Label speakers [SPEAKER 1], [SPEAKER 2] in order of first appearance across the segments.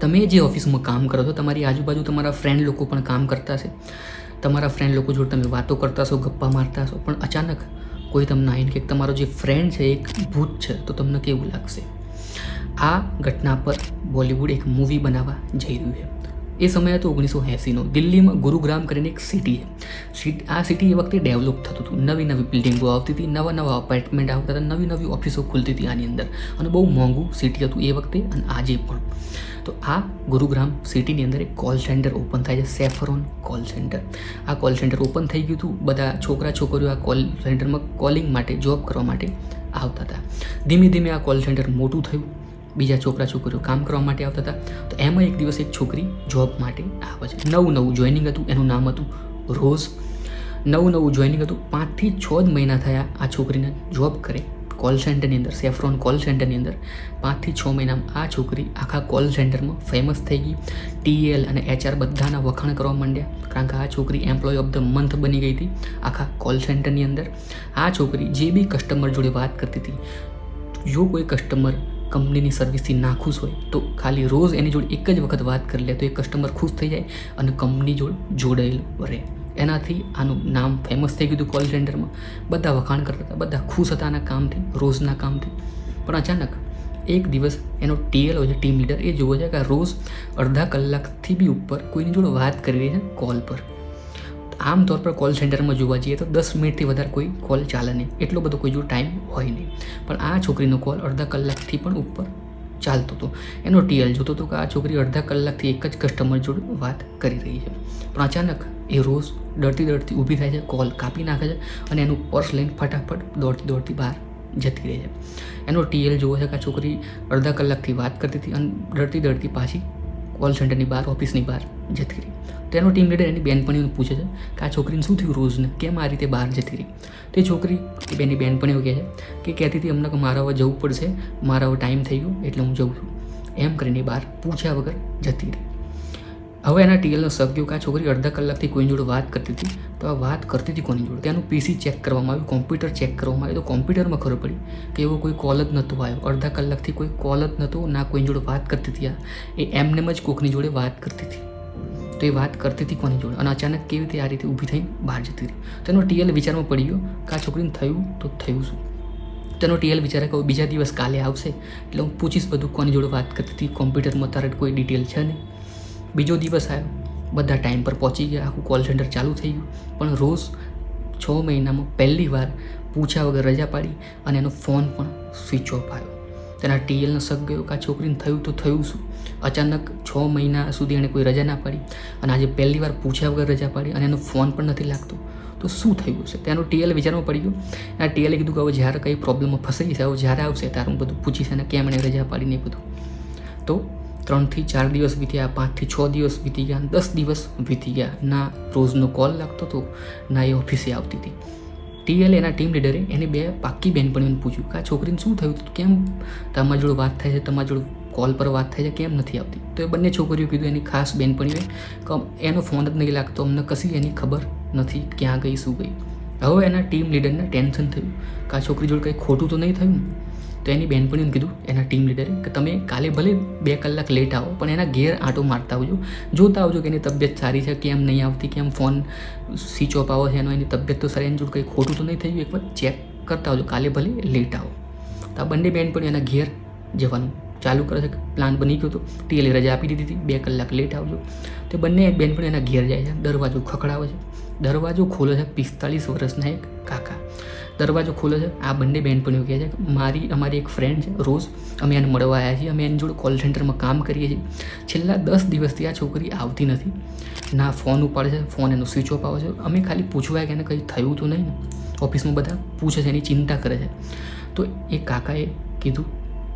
[SPEAKER 1] તમે જે ઓફિસમાં કામ કરો છો, તમારી આજુબાજુ તમારા ફ્રેન્ડ લોકો પણ કામ કરતા હશે. તમારા ફ્રેન્ડ લોકો જોડે તમે વાતો કરતા હશો, ગપ્પા મારતા હશો, પણ અચાનક કોઈ તમને આવીને કે તમારો જે ફ્રેન્ડ છે એક ભૂત છે, તો તમને કેવું લાગશે? આ ઘટના પર બોલિવૂડ એક મૂવી બનાવવા જઈ રહ્યું છે. એ સમય હતો 1980નો. દિલ્હીમાં ગુરુગ્રામ કરીને એક સિટી છે. આ સિટી એ વખતે ડેવલપ થતું હતું. નવી નવી બિલ્ડિંગો આવતી હતી, નવા નવા અપાર્ટમેન્ટ આવતા હતા, નવી નવી ઓફિસો ખુલતી હતી આની અંદર, અને બહુ મોંઘું સિટી હતું એ વખતે અને આજે પણ. તો આ ગુરુગ્રામ સિટીની અંદર એક કોલ સેન્ટર ઓપન થાય છે, સેફરોન કોલ સેન્ટર. આ કોલ સેન્ટર ઓપન થઈ ગયું હતું. બધા છોકરા છોકરીઓ આ કોલ સેન્ટરમાં કોલિંગ માટે, જોબ કરવા માટે આવતા હતા. ધીમે ધીમે આ કોલ સેન્ટર મોટું થયું. બીજા છોકરા છોકરીઓ કામ કરવા માટે આવતા હતા. તો એમાં એક દિવસ એક છોકરી જોબ માટે આવે છે. નવું જોઈનિંગ હતું. એનું નામ હતું રોઝ. નવું જોઈનિંગ હતું. 5 થી 6 જ મહિના થયા આ છોકરીને જોબ કરે કોલ સેન્ટરની અંદર, સેફરોન કોલ સેન્ટરની અંદર. 5 થી 6 મહિનામાં આ છોકરી આખા કોલ સેન્ટરમાં ફેમસ થઈ ગઈ. TL અને HR બધાના વખાણ કરવા માંડ્યા, કારણ કે આ છોકરી એમ્પ્લોય ઓફ ધ મંથ બની ગઈ હતી આખા કોલ સેન્ટરની અંદર. આ છોકરી જે બી કસ્ટમર જોડે વાત કરતી હતી, જો કોઈ કસ્ટમર કંપનીની સર્વિસથી નાખુશ હોય તો ખાલી રોજ એની જોડે એક જ વખત વાત કરી લે તો એ કસ્ટમર ખુશ થઈ જાય અને કંપની જોડે જોડાયેલું રહે. એનાથી આનું નામ ફેમસ થઈ ગયું હતું કોલ સેન્ટરમાં. બધા વખાણ કરતા હતા, બધા ખુશ હતા આના કામથી, રોજના કામથી. પણ અચાનક એક દિવસ એનો TL હોય છે, ટીમ લીડર, એ જોવે છે કે આ રોજ અડધા કલાકથી બી ઉપર કોઈની જોડે વાત કરી રહી છે કોલ પર. આમતોર પર કોલ સેન્ટરમાં જોવા જઈએ તો 10 મિનિટથી વધારે કોઈ કોલ ચાલે નહીં, એટલો બધો કોઈ જો ટાઈમ હોય નહીં. પણ આ છોકરીનો કોલ અડધા કલાકથી પણ ઉપર ચાલતો હતો. એનો TL જોતો હતો કે આ છોકરી અડધા કલાકથી એક જ કસ્ટમર જોડે વાત કરી રહી છે. પણ અચાનક એ રોજ ડરતી ઊભી થાય છે, કોલ કાપી નાખે છે અને એનું પર્સ લઈને ફટાફટ દોડતી બહાર જતી રહી છે. એનો TL જોવે છે કે આ છોકરી અડધા કલાકથી વાત કરતી હતી અને ડરતી પાછી કોલ સેન્ટરની બહાર, ઓફિસની બહાર જતી રહી. તો એનો ટીમ લીડર એની બેનપણીઓને પૂછે છે કે આ છોકરીને શું થયું રોજને, કેમ આ રીતે બહાર જતી રહી? તે છોકરી એની બેનપણીઓ કહે છે કે કહેતી હતી અમને કે મારે હવે જવું પડશે, મારે હવે ટાઈમ થઈ ગયો એટલે હું જઉં છું, એમ કરીને બહાર પૂછ્યા વગર જતી રહી. હવે એના TLનો શક ગયો કે આ છોકરી અડધા કલાકથી કોઈની જોડે વાત કરતી હતી. તો આ વાત કરતી હતી કોની જોડે? તેનું PC ચેક કરવામાં આવ્યું, કોમ્પ્યુટર ચેક કરવામાં આવ્યું. તો કોમ્પ્યુટરમાં ખબર પડી કે એવો કોઈ કોલ જ નહોતો આવ્યો. અડધા કલાકથી કોઈ કોલ જ નહોતો, ના કોઈની જોડે વાત કરતી હતી. એ એમનેમ જ કોકની જોડે વાત કરતી હતી. તો એ વાત કરતી હતી કોની જોડે? અને અચાનક કેવી રીતે આ રીતે ઊભી થઈને બહાર જતી રહી? તેનો TL વિચારમાં પડી ગયો કે આ છોકરીને થયું તો થયું શું? તેનો TL વિચારે કે બીજા દિવસ કાલે આવશે એટલે હું પૂછીશ બધું, કોની જોડે વાત કરતી હતી, કોમ્પ્યુટરમાં તારે કોઈ ડિટેલ છે નહીં. બીજો દિવસ આવ્યો, બધા ટાઈમ પર પહોંચી ગયા, આખું કોલ સેન્ટર ચાલુ થઈ ગયું. પણ રોજ 6 મહિનામાં પહેલી વાર પૂછ્યા વગર રજા પાડી અને એનો ફોન પણ સ્વિચ ઓફ આવ્યો. તેના TLનો શક ગયો કે આ છોકરીને થયું તો થયું શું? અચાનક 6 મહિના સુધી એણે કોઈ રજા ના પાડી અને આજે પહેલી વાર પૂછ્યા વગર રજા પાડી અને એનો ફોન પણ નથી લાગતો. તો શું થયું છે? તેનો TL વિચારમાં પડી ગયો. એના TL કીધું કે હવે જ્યારે કંઈ પ્રોબ્લેમમાં ફસાઈ છે, હવે જ્યારે આવશે ત્યારે હું બધું પૂછીશ અને કેમ એણે રજા પાડીને એ બધું. તો 3 થી 4 દિવસ વીત્યા, 5 થી 6 દિવસ વીતી ગયા, 10 દિવસ વીતી ગયા. ના રોજનો કોલ લાગતો હતો, ના એ ઓફિસે આવતી હતી. TL એના ટીમ લીડરે એને 2 પાક્કી બેનપણીઓને પૂછ્યું કે આ છોકરીને શું થયું, કેમ તમારી જોડે વાત થાય છે, તમારી જોડે કોલ પર વાત થાય છે, કેમ નથી આવતી? તો એ બંને છોકરીઓ કીધું, એની ખાસ બેનપણીઓએ કે એનો ફોન જ નહીં લાગતો, અમને કશી એની ખબર નથી ક્યાં ગઈ, શું ગઈ. હવે એના ટીમ લીડરને ટેન્શન થયું કે આ છોકરી જોડે કંઈ ખોટું તો નહીં થયું. તો એની બેનપણીઓને કીધું એના ટીમ લીડરે કે તમે કાલે ભલે 2 કલાક લેટ આવો, પણ એના ઘેર આંટો મારતા આવજો, જોતા આવજો કે એની તબિયત સારી છે, કેમ નહીં આવતી, કેમ ફોન સ્વિચ ઓફ આવો છે, એની તબિયત તો સારી, એની જોડે કંઈ ખોટું તો નહીં થયું, એકવાર ચેક કરતા આવજો, કાલે ભલે લેટ આવો. તો આ બંને બેનપણીઓ એના ઘેર જવાનું ચાલુ કરે છે. પ્લાન બની ગયો હતો. TL રજા આપી દીધી હતી, 2 કલાક લેટ આવજો. તો બંને બેનપણીઓ એના ઘેર જાય છે. દરવાજો ખખડાવે છે. દરવાજો ખોલે છે 45 વર્ષના એક કાકા. દરવાજો ખોલે છે. આ બંને બહેનપણીઓ કહે છે કે અમારી એક ફ્રેન્ડ છે રોજ, અમે એને મળવા આવ્યા છીએ, અમે એની જોડે કોલ સેન્ટરમાં કામ કરીએ છીએ. છેલ્લા 10 દિવસથી આ છોકરી આવતી નથી, ના ફોન ઉપાડે છે, ફોન એનો સ્વિચ ઓફ આવે છે. અમે ખાલી પૂછવા કે એને કંઈ થયું તો નહીં ને, ઓફિસમાં બધા પૂછે છે, એની ચિંતા કરે છે. તો એ કાકાએ કીધું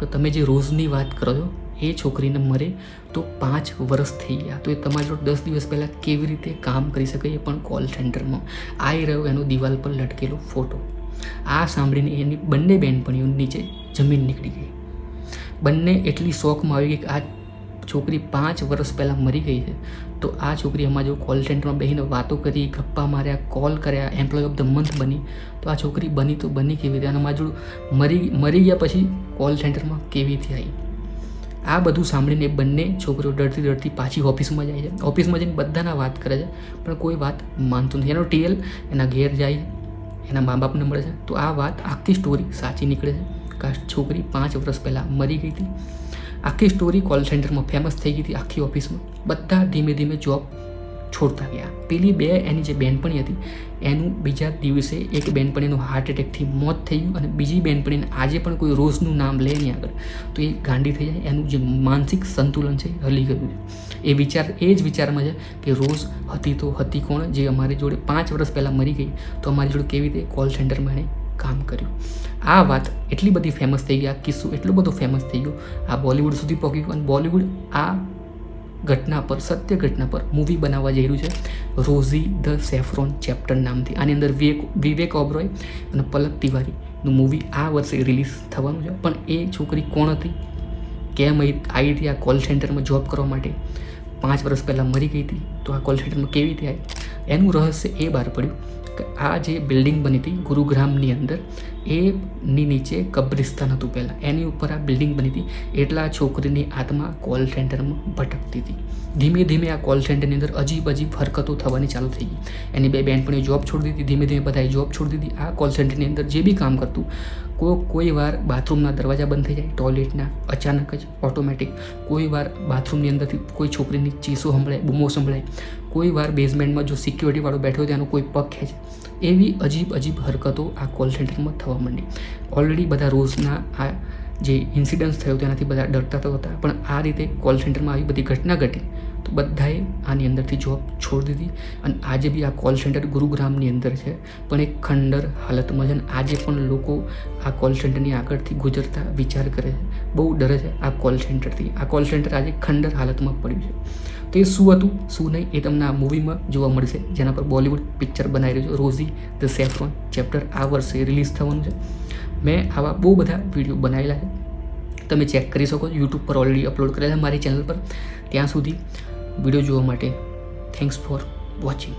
[SPEAKER 1] કે તમે જે રોજની વાત કરો છો એ છોકરીને મરે તો 5 વર્ષ થઈ ગયા, તો એ તમારી જોડે 10 દિવસ પહેલાં કેવી રીતે કામ કરી શકે, એ પણ કોલ સેન્ટરમાં. આવી રહ્યો એનો દિવાલ પર લટકેલો ફોટો. આ સાંભળીને એની બંને બહેનપણીઓ નીચે જમીન નીકળી ગઈ. બંને એટલી શોકમાં આવી ગઈ કે આ છોકરી 5 વર્ષ પહેલાં મરી ગઈ છે, તો આ છોકરી અમારા જો કોલ સેન્ટરમાં બેસીને વાતો કરી, ગપ્પા માર્યા, કોલ કર્યા, એમ્પ્લોય ઓફ ધ મંથ બની, તો આ છોકરી બની તો બની કેવી રીતે? અને અમારા જોડે મરી ગયા પછી કોલ સેન્ટરમાં કેવી રીતે આવી? આ બધું સાંભળીને બંને છોકરીઓ ડરતી ડરતી પાછી ઓફિસમાં જાય છે. ઓફિસમાં જઈને બધાના વાત કરે છે, પણ કોઈ વાત માનતું નથી. એનો ટીએલ એના ઘેર જાય, એના મા બાપને મળે છે, તો આ વાત આખી સ્ટોરી સાચી નીકળે છે કે આ છોકરી 5 વર્ષ પહેલાં મરી ગઈ હતી. આખી સ્ટોરી કોલ સેન્ટરમાં ફેમસ થઈ ગઈ હતી. આખી ઓફિસમાં બધા ધીમે ધીમે જોબ છોડતા ગયા. પેલી બે એની જે બેનપણી હતી એનું બીજા દિવસે એક બેનપણીનું હાર્ટ એટેકથી મોત થઈ ગયું, અને બીજી બેનપણીને આજે પણ કોઈ રોઝનું નામ લે નહીં આગળ તો એ ગાંડી થઈ જાય. એનું જે માનસિક સંતુલન છે એ હલી ગયું છે. એ જ વિચારમાં છે કે રોઝ હતી તો હતી કોણ, જે અમારી જોડે 5 વર્ષ પહેલાં મરી ગઈ, તો અમારી જોડે કેવી રીતે કોલ સેન્ટરમાં એણે કામ કર્યું. આ વાત એટલી બધી ફેમસ થઈ ગઈ, આ કિસ્સો એટલો બધો ફેમસ થઈ ગયો, આ બોલિવૂડ સુધી પહોંચી ગયું. અને બોલિવૂડ આ ઘટના પર, સત્ય ઘટના પર મૂવી બનાવવા જઈ રહ્યું છે, રોઝી ધ સેફ્રોન ચેપ્ટર નામથી. આની અંદર વિવેક ઓબરોય અને પલક તિવારીનું મૂવી આ વર્ષે રિલીઝ થવાનું છે. પણ એ છોકરી કોણ હતી, કેમ આવી હતી આ કોલ સેન્ટરમાં જોબ કરવા માટે, 5 વર્ષ પહેલાં મરી ગઈ હતી, તો આ કોલ સેન્ટરમાં કેવી રીતે આવી, એનું રહસ્ય એ બહાર પડ્યું કે આ જે બિલ્ડિંગ બની હતી ગુરુગ્રામની અંદર, એની નીચે કબ્રિસ્તાન હતું પહેલાં, એની ઉપર આ બિલ્ડિંગ બની હતી. એટલા છોકરીની આત્મા કોલ સેન્ટરમાં ભટકતી હતી. ધીમે ધીમે આ કોલ સેન્ટરની અંદર અજીબ હરકતો થવાની ચાલુ થઈ ગઈ. એની બે બહેનપણીઓ જોબ છોડી દીધી, ધીમે ધીમે બધાએ જોબ છોડી દીધી. આ કોલ સેન્ટરની અંદર જે બી કામ કરતું, કોઈ વાર બાથરૂમના દરવાજા બંધ થઈ જાય, ટોયલેટના અચાનક જ ઓટોમેટિક, કોઈ વાર બાથરૂમની અંદરથી કોઈ છોકરીની ચીસો સંભળાય, બૂમો સંભળાય, કોઈ વાર બેઝમેન્ટમાં જો સિક્યોરિટીવાળો બેઠો હોય તેનો કોઈ પગ ખેંચે, એવી અજીબ હરકતો આ કોલ સેન્ટરમાં થવા માંડી. ઓલરેડી બધા રોઝના આ જે ઇન્સિડન્ટ્સ થયો તેનાથી બધા ડરતા તો હતા, પણ આ રીતે કોલ સેન્ટરમાં આવી બધી ઘટના ઘટી તો બધાએ આની અંદરથી જોબ છોડી દીધી. અને આજે બી આ કોલ સેન્ટર ગુરુગ્રામની અંદર છે, પણ એક ખંડર હાલતમાં છે. અને આજે પણ લોકો આ કોલ સેન્ટરની આગળથી ગુજરતા વિચાર કરે છે, બહુ ડરે છે આ કોલ સેન્ટરથી. આ કોલ સેન્ટર આજે ખંડર હાલતમાં પડ્યું છે. તો એ શું હતું શું નહીં એ તમને આ મૂવીમાં જોવા મળશે, જેના પર બોલિવૂડ પિક્ચર બનાવી રહ્યું છે, રોઝી ધ સેફ્રોન ચેપ્ટર. આ વર્ષે રિલીઝ થવાનું છે. મેં આવા બહુ બધા વિડીયો બનાવેલા છે, તમે ચેક કરી શકો છો. યુટ્યુબ પર ઓલરેડી અપલોડ કરેલા છે મારી ચેનલ પર. ત્યાં સુધી વિડીયો જોવા માટે થેન્ક્સ ફોર વોચિંગ.